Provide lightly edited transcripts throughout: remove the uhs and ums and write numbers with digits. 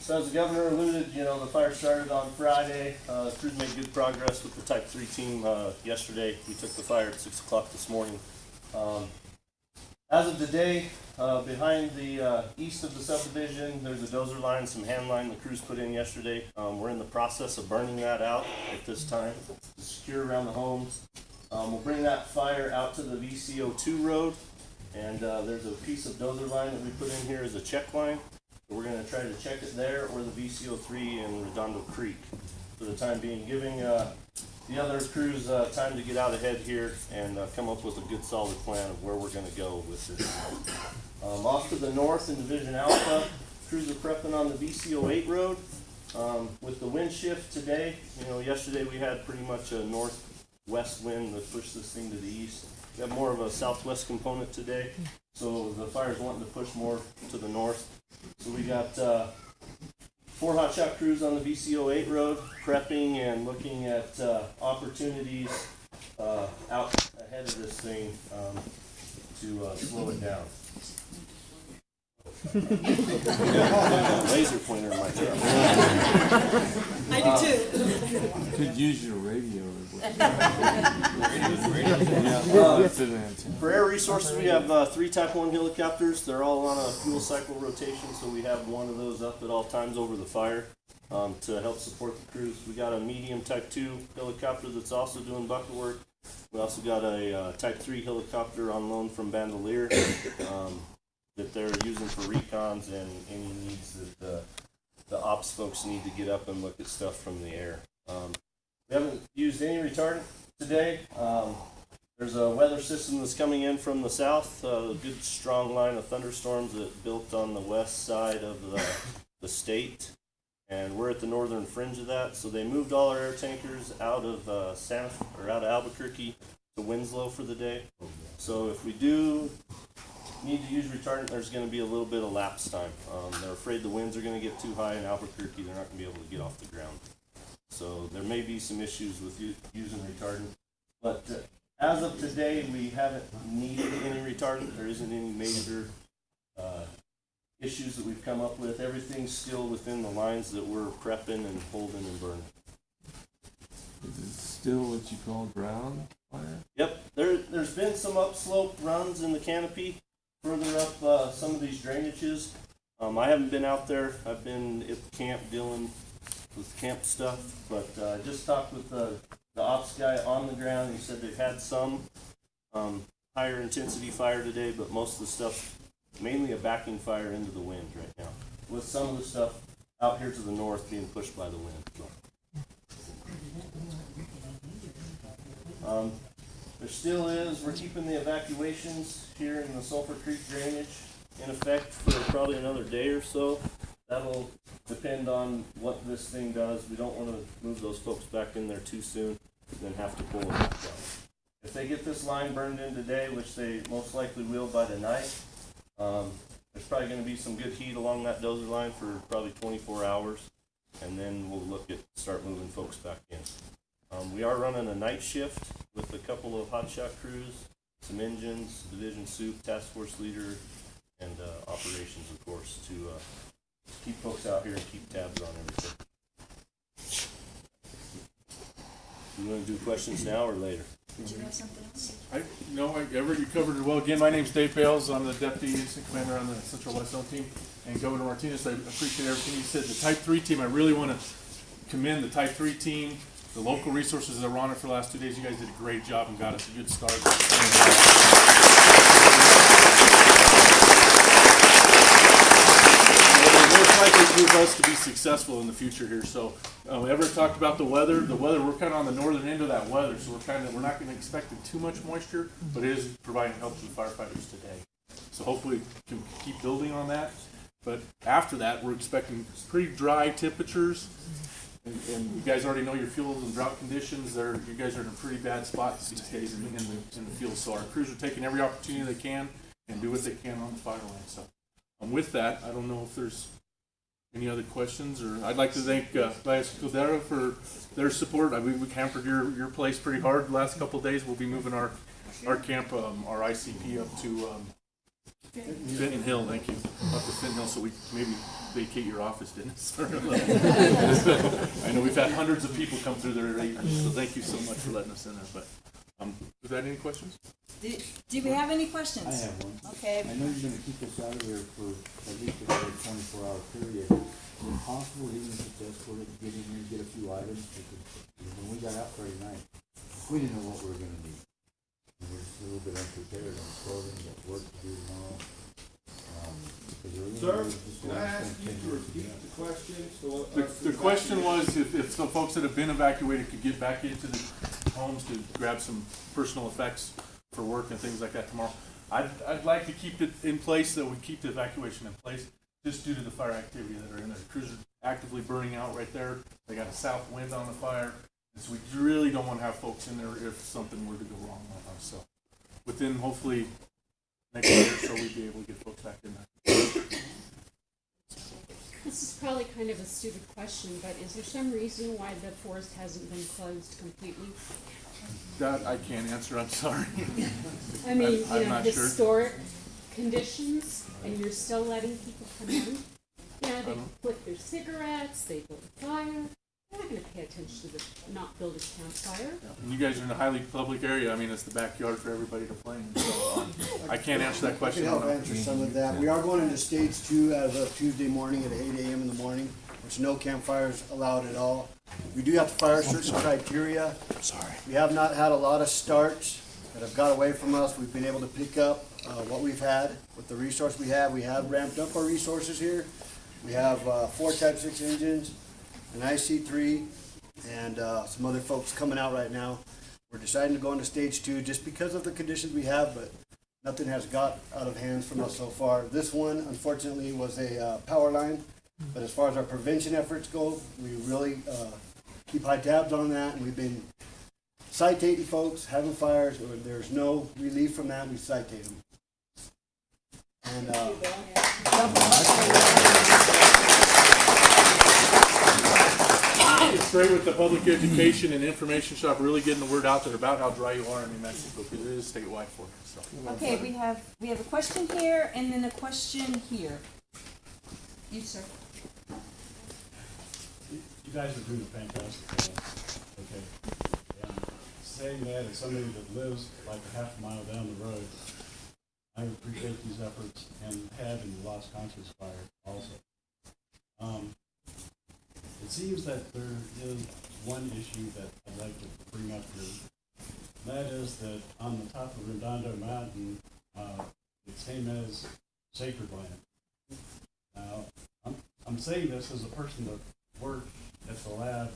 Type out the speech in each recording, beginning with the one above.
So as the governor alluded, the fire started on Friday. Crews made good progress with the Type 3 team yesterday. We took the fire at 6 o'clock this morning. As of today, behind the east of the subdivision, there's a dozer line, some hand line the crews put in yesterday. We're in the process of burning that out at this time to secure around the homes. We'll bring that fire out to the VCO2 road, and there's a piece of dozer line that we put in here as a check line. We're going to try to check it there or the VCO3 in Redondo Creek for the time being, giving the other crews time to get out ahead here and come up with a good solid plan of where we're going to go with this. Off to the north in Division Alpha, crews are prepping on the VCO8 road. With the wind shift today, yesterday we had pretty much a northwest wind that pushed this thing to the east. We have more of a southwest component today, so the fire's wanting to push more to the north. So we got 4 hotshot crews on the VCO8 road, prepping and looking at opportunities out ahead of this thing to slow it down. Laser pointer in my truck. I do too. Could use your radio. For air resources, we have 3 Type 1 helicopters. They're all on a fuel cycle rotation, so we have one of those up at all times over the fire to help support the crews. We got a medium Type 2 helicopter that's also doing bucket work. We also got a Type 3 helicopter on loan from Bandolier that they're using for recons and any needs that the ops folks need to get up and look at stuff from the air. We haven't used any retardant today. There's a weather system that's coming in from the south, a good strong line of thunderstorms that built on the west side of the state, and we're at the northern fringe of that. So they moved all our air tankers out of out of Albuquerque to Winslow for the day. So if we do need to use retardant, there's going to be a little bit of lapse time. They're afraid the winds are going to get too high in Albuquerque. They're not going to be able to get off the ground. So there may be some issues with using retardant. But as of today, we haven't needed any retardant. There isn't any major issues that we've come up with. Everything's still within the lines that we're prepping and holding and burning. Is it still what you call ground fire? Yep. There's been some upslope runs in the canopy further up some of these drainages. I haven't been out there. I've been at camp dealing with camp stuff, but I just talked with the ops guy on the ground. He said they've had some higher intensity fire today, but most of the stuff, mainly a backing fire into the wind right now, with some of the stuff out here to the north being pushed by the wind. So. There still is, we're keeping the evacuations here in the Sulphur Creek drainage in effect for probably another day or so. That'll depend on what this thing does. We don't want to move those folks back in there too soon and then have to pull them back out. If they get this line burned in today, which they most likely will by tonight, there's probably going to be some good heat along that dozer line for probably 24 hours, and then we'll look at start moving folks back in. We are running a night shift with a couple of hotshot crews, some engines, division soup, task force leader, and operations, of course, to keep folks out here and keep tabs on everything. You want to do questions now or later? Did you have something else? You covered it well. Again, my name's Dave Bales. I'm the Deputy Incident Commander on the Central West Zone team. And Governor Martinez, I appreciate everything you said. The Type 3 team, I really want to commend the Type 3 team, the local resources that were on it for the last 2 days. You guys did a great job and got us a good start. Likely move us to be successful in the future here. So we ever talked about the weather. We're kind of on the northern end of that weather, so we're not going to expect too much moisture, but it is providing help to the firefighters today. So hopefully we can keep building on that. But after that, we're expecting pretty dry temperatures, and you guys already know your fuels and drought conditions. You guys are in a pretty bad spot these days in the field. So our crews are taking every opportunity they can and do what they can on the fire line. So with that, I don't know if there's any other questions, or I'd like to thank Vice Caldera for their support. We hampered your place pretty hard the last couple of days. We'll be moving our camp, our ICP up to Fenton Hill, thank you. Up to Fenton Hill, so we maybe vacate your office, Dennis. I know we've had hundreds of people come through there already, so thank you so much for letting us in there. But is that any questions? Do we have any questions? I have one. Okay. I know you're gonna keep us out of here for at least a 24-hour period. Is it possible to even suggest we're gonna get in here and get a few items? Because when we got out Friday night, we didn't know what we were gonna need. We were just a little bit unprepared on clothing, got work to do tomorrow. Sir, can I ask you to repeat the question? The question was if some folks that have been evacuated could get back into the homes to grab some personal effects for work and things like that tomorrow. I'd like to keep it in place, that we keep the evacuation in place, just due to the fire activity that are in there. Crews are actively burning out right there. They got a south wind on the fire. And so we really don't want to have folks in there if something were to go wrong with us. So within hopefully next year or so, we'd be able to get folks back in there. This is probably kind of a stupid question, but is there some reason why the forest hasn't been closed completely? That I can't answer, I'm sorry. I mean, I'm not sure. historic conditions, and you're still letting people come in? Yeah, they put their cigarettes, they build a fire. They're not gonna pay attention to the not build a campfire. And you guys are in a highly public area. I mean, it's the backyard for everybody to play in. So I can't answer that I question. can help answer some of that. We are going into stage 2 as of Tuesday morning at 8 a.m. in the morning, which no campfires allowed at all. We do have to fire certain criteria. Sorry. We have not had a lot of starts that have got away from us. We've been able to pick up what we've had with the resource we have. We have ramped up our resources here. We have 4 Type 6 engines, an IC3, and some other folks coming out right now. We're deciding to go into stage 2 just because of the conditions we have, but nothing has got out of hands from us so far. This one, unfortunately, was a power line, but as far as our prevention efforts go, we really keep high tabs on that, and we've been citating folks, having fires, or there's no relief from that, we citate them. And It's great with the public education and information shop, really getting the word out there about how dry you are in New Mexico, because it is statewide for us. So. Okay, we have a question here and then a question here. You, sir. You guys are doing a fantastic job, okay? And saying that as somebody that lives like a half a mile down the road, I appreciate these efforts and have in the Las Conchas fire also. It seems that there is one issue that I'd like to bring up here. That is that on the top of Redondo Mountain, it's same as sacred land. Now, I'm saying this as a person that worked at the lab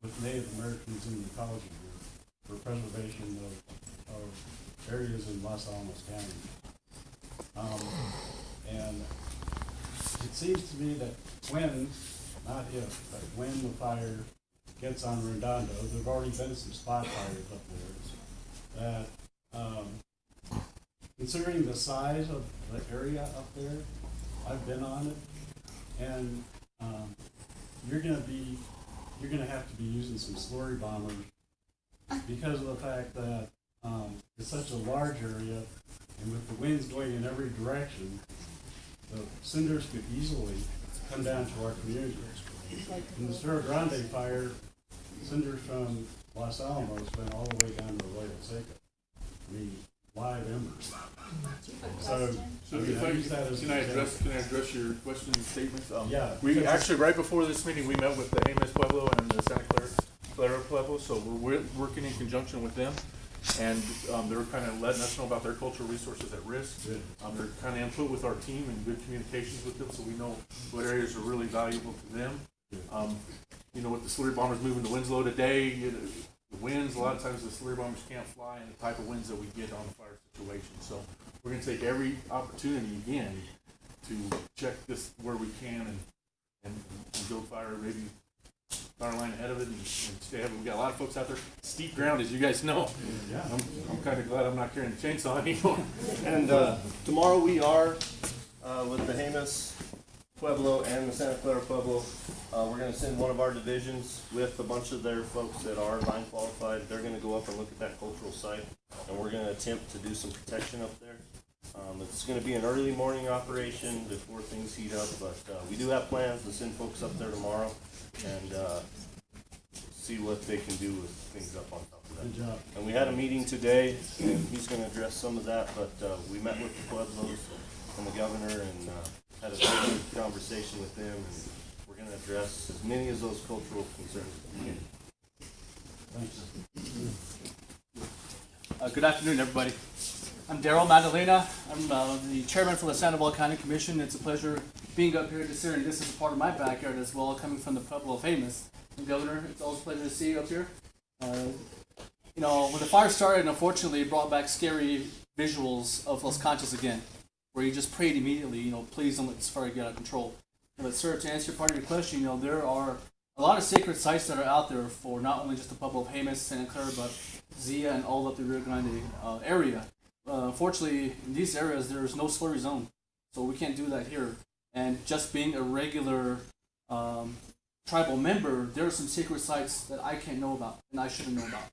with Native Americans in the ecology group for preservation of areas in Los Alamos County. And it seems to me that when, not if, but when the fire gets on Redondo, there've already been some spot fires up there, that considering the size of the area up there, I've been on it, and you're gonna have to be using some slurry bombers because of the fact that it's such a large area, and with the winds going in every direction, the cinders could easily come down to our community. In the Cerro Grande fire, cinders from Los Alamos went all the way down to Arroyo Seco. I mean, live embers. So if I use that as can I address your question and statements? Yeah. We actually, right before this meeting, we met with the Jemez Pueblo and the Santa Clara Pueblo, so we're working in conjunction with them. And they're kind of letting us know about their cultural resources at risk. They're kind of input with our team and good communications with them, so we know what areas are really valuable to them. You know, with the slurry bombers moving the winds low today, the winds, a lot of times the slurry bombers can't fly in the type of winds that we get on the fire situation. So we're going to take every opportunity again to check this where we can and build fire, maybe fire line ahead of it and stay ahead. We've got a lot of folks out there. Steep ground, as you guys know. Yeah. I'm kind of glad I'm not carrying the chainsaw anymore. And tomorrow we are with the Jemez Pueblo and the Santa Clara Pueblo. We're going to send one of our divisions with a bunch of their folks that are line qualified. They're going to go up and look at that cultural site, and we're going to attempt to do some protection up there. It's gonna be an early morning operation before things heat up, but, we do have plans to send folks up there tomorrow and, see what they can do with things up on top of that. Good job. And we had a meeting today, and he's gonna address some of that, but, we met with the Pueblos and the governor and, had a good conversation with them, and we're gonna address as many of those cultural concerns as we can. Thanks. Good afternoon, everybody. I'm Daryl Madalena. I'm the chairman for the Sandoval County Commission. It's a pleasure being up here this year, and this is part of my backyard as well, coming from the Pueblo of Jemez. And Governor, it's always a pleasure to see you up here. You know, when the fire started, unfortunately, it brought back scary visuals of Los Conchas again, where you just prayed immediately, you know, please don't let this fire get out of control. But sir, to answer part of your question, you know, there are a lot of sacred sites that are out there for not only just the Pueblo of Jemez, Santa Clara, but Zia and all of the Rio Grande area. Unfortunately, in these areas, there is no slurry zone, so we can't do that here. And just being a regular tribal member, there are some sacred sites that I can't know about and I shouldn't know about.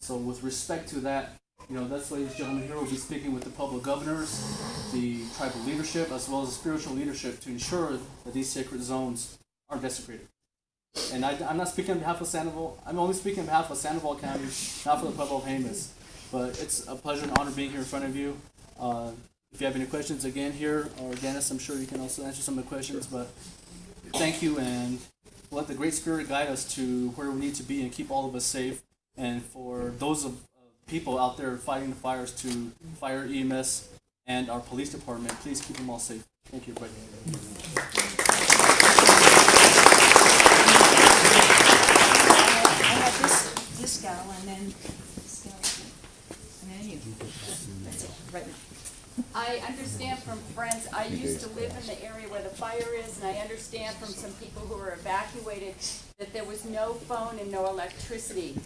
So with respect to that, you know, that's, ladies and gentlemen, here we'll be speaking with the Pueblo governors, the tribal leadership, as well as the spiritual leadership to ensure that these sacred zones are desecrated. And I'm not speaking on behalf of Sandoval. I'm only speaking on behalf of Sandoval County, not for the Pueblo of Jemez. But it's a pleasure and honor being here in front of you. If you have any questions again here, or Dennis, I'm sure you can also answer some of the questions. But thank you, and let the Great Spirit guide us to where we need to be and keep all of us safe. And for those of people out there fighting the fires, to fire, EMS, and our police department, please keep them all safe. Thank you, everybody. I have this gal, and then this gal, and then you. That's it, right now. I understand from friends, I used to live in the area where the fire is, and I understand from some people who were evacuated that there was no phone and no electricity.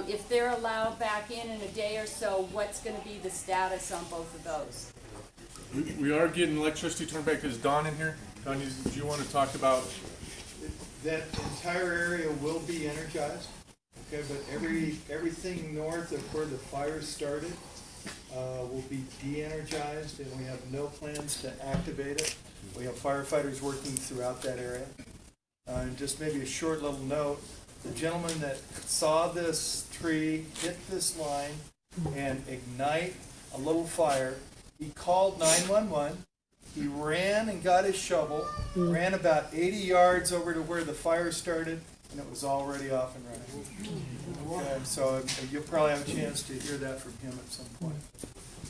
If they're allowed back in a day or so, what's gonna be the status on both of those? We are getting electricity turned back. Is Don in here? Don, do you want to talk about? That entire area will be energized, okay, but everything north of where the fire started will be de-energized, and we have no plans to activate it. We have firefighters working throughout that area. And just maybe a short little note, the gentleman that saw this tree hit this line and ignite a little fire, he called 911. He ran and got his shovel, ran about 80 yards over to where the fire started, and it was already off and running. Okay, so you'll probably have a chance to hear that from him at some point.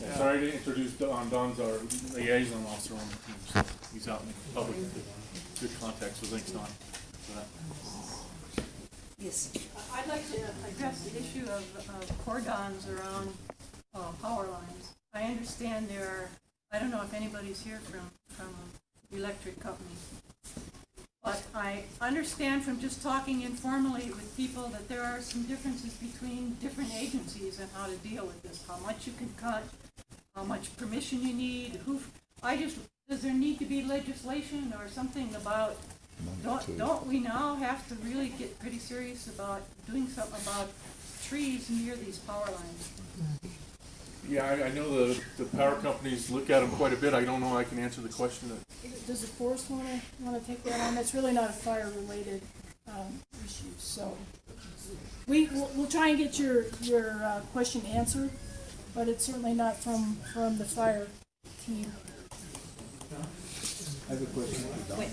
Yeah. Sorry to introduce Don. Don's our liaison officer on the team, so he's out in the public. Good contact, so thanks, Don, for that. Yes. I'd like to address the issue of cordons around power lines. I understand there are, I don't know if anybody's here from the electric company, but I understand from just talking informally with people that there are some differences between different agencies and how to deal with this, how much you can cut, how much permission you need, does there need to be legislation or something about, don't we now have to really get pretty serious about doing something about trees near these power lines? Yeah, I know the power companies look at them quite a bit. I don't know. I can answer the question. Does the forest want to take that on? That's really not a fire-related issue. So we'll try and get your question answered, but it's certainly not from the fire team. I have a question. Wait,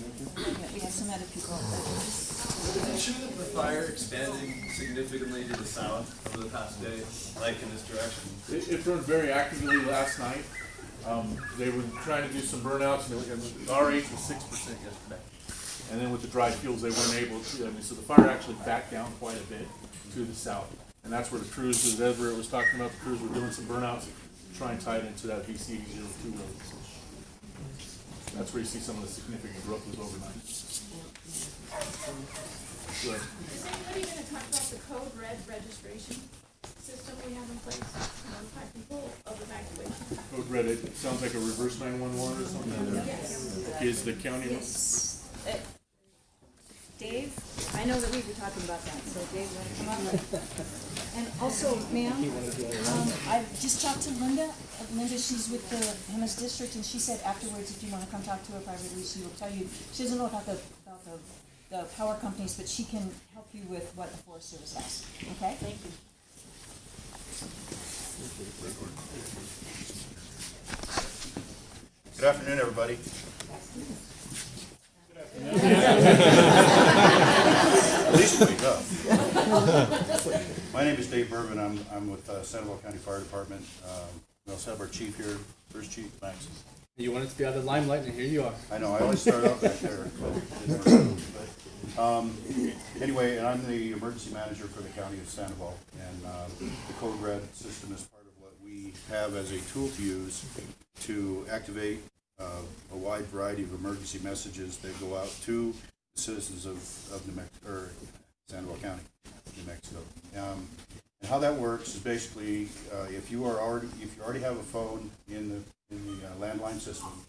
we have some other people. Is it true that the fire expanding significantly to the south over the past day, like in this direction? It burned very actively last night. They were trying to do some burnouts, and the RH was 6% yesterday. And then with the dry fuels, they weren't able to. I mean, so the fire actually backed down quite a bit to the south. And that's where the crews, as Everett was talking about, the crews were doing some burnouts to try and tie it into that VC-02 road. That's where you see some of the significant growth was overnight. Good. Is anybody going to talk about the code red registration system we have in place to notify people of evacuation? Code red, it sounds like a reverse 911 or something. Yes. Okay, is the county? Yes. Dave, I know that we were talking about that, so Dave, you want to come up? And also, ma'am, I just talked to Linda. Linda, she's with the Hemis District, and she said afterwards, if you want to come talk to her privately, she will tell you. She doesn't know about the power companies, but she can help you with what the Forest Service has. Okay? Thank you. Good afternoon, everybody. At least wake up. My name is Dave Bourbon. I'm with Sandoval County Fire Department. We also have our chief here. Where's Chief Max? You wanted to be out of the limelight, and here you are. I know. I always start out back there. Anyway, and I'm the emergency manager for the county of Sandoval, and the Code Red system is part of what we have as a tool to use to activate a wide variety of emergency messages that go out to the citizens of New Mexico, or Sandoval County, New Mexico. And how that works is basically if you already have a phone in the landline system,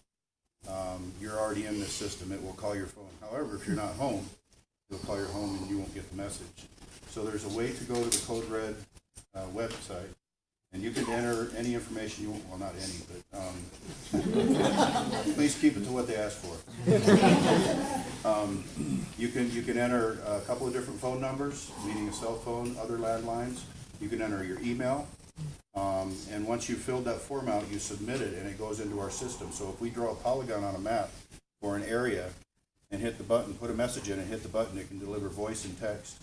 you're already in this system. It will call your phone. However, if you're not home, it'll call your home and you won't get the message. So there's a way to go to the Code Red website, and you can enter any information you want. Well, not any, but please keep it to what they ask for. You can enter a couple of different phone numbers, meaning a cell phone, other landlines. You can enter your email. And once you've filled that form out, you submit it, and it goes into our system. So if we draw a polygon on a map for an area and hit the button, put a message in and hit the button, it can deliver voice and text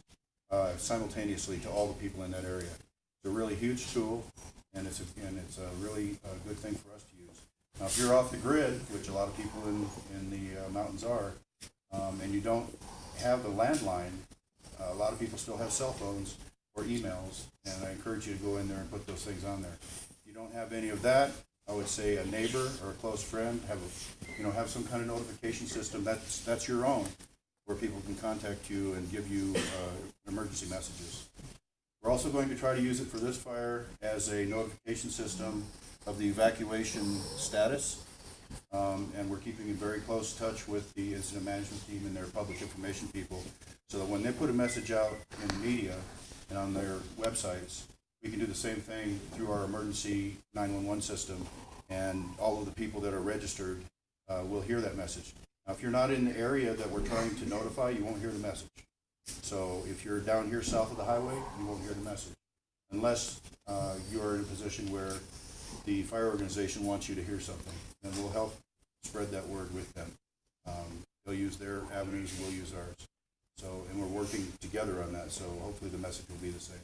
simultaneously to all the people in that area. It's a really huge tool, and it's a really good thing for us to use. Now, if you're off the grid, which a lot of people in the mountains are, and you don't have the landline, a lot of people still have cell phones or emails, and I encourage you to go in there and put those things on there. If you don't have any of that, I would say a neighbor or a close friend have some kind of notification system that's your own, where people can contact you and give you emergency messages. We're also going to try to use it for this fire as a notification system of the evacuation status, and we're keeping in very close touch with the incident management team and their public information people, so that when they put a message out in the media and on their websites, we can do the same thing through our emergency 911 system, and all of the people that are registered will hear that message. Now, if you're not in the area that we're trying to notify, you won't hear the message. So if you're down here south of the highway, you won't hear the message, unless you're in a position where the fire organization wants you to hear something, and we'll help spread that word with them. They'll use their avenues, and we'll use ours. So, and we're working together on that, so hopefully the message will be the same.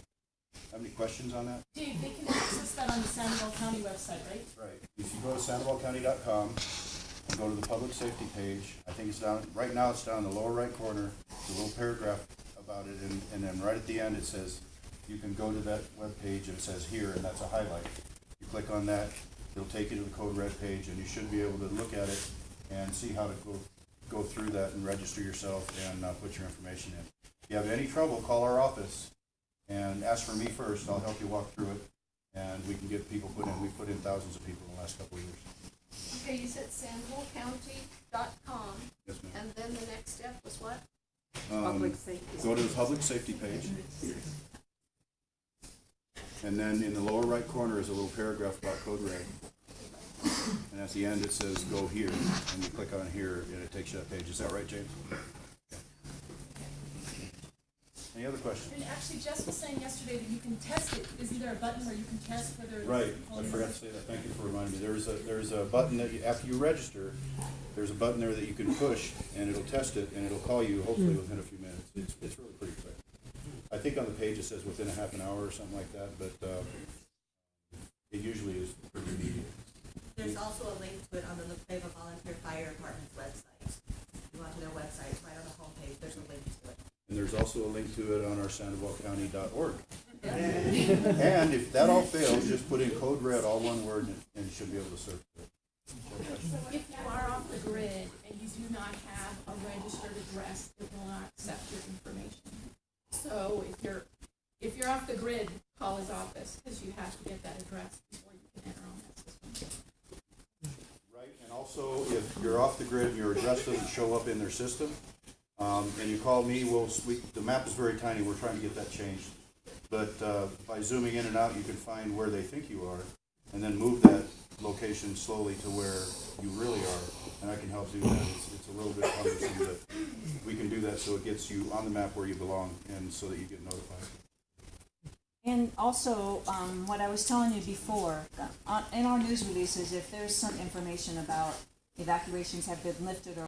Have any questions on that? Dave, they can access that on the Sandoval County website, right? Right. If you go to sandovalcounty.com and go to the public safety page, I think it's down, right now it's down in the lower right corner, there's a little paragraph about it, and then right at the end it says, you can go to that web page and it says here, and that's a highlight. You click on that, it'll take you to the Code Red page, and you should be able to look at it and see how to go through that and register yourself and put your information in. If you have any trouble, call our office and ask for me first. I'll help you walk through it, and we can get people put in. We've put in thousands of people in the last couple of years. Okay, you said sandovalcounty.com. Yes, ma'am. And then the next step was what? Public safety. Go to the public safety page. And then in the lower right corner is a little paragraph about Code Red. And at the end it says go here, and you click on here and it takes you to that page. Is that right, James? Any other questions? And actually, Jess was saying yesterday that you can test it. Isn't there a button where you can test whether? Right, I forgot to say that. Thank you for reminding me. There's a button that after you register, there's a button there that you can push, and it'll test it, and it'll call you hopefully within a few minutes. It's really pretty quick. I think on the page it says within a half an hour or something like that, but it usually is pretty immediate. There's also a link to it on the Lefebvre Volunteer Fire Department's website. If you want to know websites, right on the homepage, there's a link to it. And there's also a link to it on our sandovalcounty.org. And if that all fails, just put in Code Red, all one word, and you should be able to search it. If you are off the grid and you do not have a registered address, it will not accept your information. So if you're off the grid, call his office, because you have to get that address before you can enter on that system. Right, and also if you're off the grid and your address doesn't show up in their system, and you call me, the map is very tiny, we're trying to get that changed. But by zooming in and out, you can find where they think you are, and then move that location slowly to where you really are. And I can help do that. It's a little bit cumbersome, but we can do that so it gets you on the map where you belong, and so that you get notified. And also, what I was telling you before, in our news releases, if there's some information about evacuations have been lifted or